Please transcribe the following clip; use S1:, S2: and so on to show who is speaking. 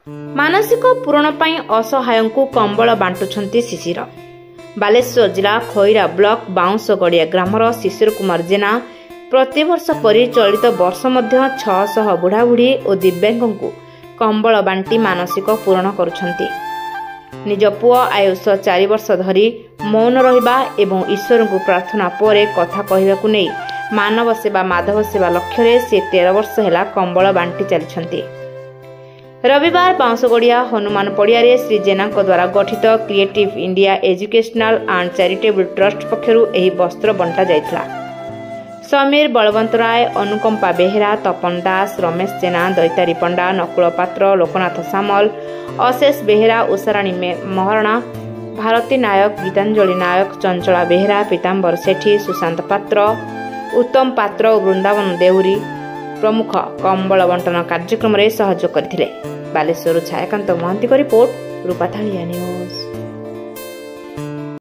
S1: ମାନସିକ ପୂରଣ ପାଇଁ ଅସହାୟଙ୍କୁ କମ୍ବଳ ବାଣ୍ଟୁଛନ୍ତି ଶିଶିର। ବାଲେଶ୍ୱର ଜିଲ୍ଲା ଖଇରା ବ୍ଲକ ବାଉଁଶଗଡ଼ିଆ ଗ୍ରାମର ଶିଶିର କୁମାର ଜେନା ପ୍ରତିବର୍ଷ ପରି ଚଳିତ ବର୍ଷ ମଧ୍ୟ 600 ବୁଢ଼ାବୁଢ଼ୀ ଓ ଦିବ୍ୟାଙ୍ଗଙ୍କୁ କମ୍ବଳ ବାଣ୍ଟି ମାନସିକ ପୂରଣ କରୁଛନ୍ତି। ନିଜ ପୁଅ ଆୟୁଷ 4 ବର୍ଷ ଧରି ମୌନ ରହିବା ଏବଂ ଈଶ୍ୱରଙ୍କୁ ପ୍ରାର୍ଥନା ପରେ କଥା କହିବାକୁ ନେଇ ମାନବ ସେବା ମାଧବ ସେବା ଲକ୍ଷ୍ୟରେ ସେ 13 ବର୍ଷ ହେଲା କମ୍ବଳ ବାଣ୍ଟି ଚାଲିଛନ୍ତି। ରବିବାର ବାଉଁଶଗଡ଼ିଆ ହନୁମାନ ପଡ଼ିଆରେ ଶ୍ରୀ ଜେନାଙ୍କ ଦ୍ୱାରା ଗଠିତ creative India educational and charitable trust ପକ୍ଷରୁ ଏହି ବସ୍ତ୍ର ବଣ୍ଟା ଯାଇଥିଲା। ସମୀର ବଳବନ୍ତ ରାୟ, ଅନୁକମ୍ପା ବେହେରା, ତପନ ଦାସ, ରମେଶ ଜେନା, ଦୈତାରୀ ପଣ୍ଡା, ନକୁଳ ପାତ୍ର, ଲୋକନାଥ ସାମଲ, ଅଶେଷ ବେହେରା, ଉଷାରାଣୀ ମହାରଣା, ଭାରତୀ ନାୟକ, ଗୀତାଞ୍ଜଳି ନାୟକ, ଚଞ୍ଚଳା ବେହେରା, ପୀତାମ୍ବର ସେଠୀ, ସୁଶାନ୍ତ ପାତ୍ର, ଉତ୍ତମ ପାତ୍ର ଓ ବୃନ୍ଦାବନ ଦେହୁରୀ ପ୍ରମୁଖ କମ୍ବଳ ବଣ୍ଟନ କାର୍ଯ୍ୟକ୍ରମରେ ସହଯୋଗ କରିଥିଲେ। ବାଲେଶ୍ୱରରୁ ଛାୟାକାନ୍ତ ମହାନ୍ତିଙ୍କ ରିପୋର୍ଟ, ରୂପାଥାଳିଆ ନ୍ୟୁଜ।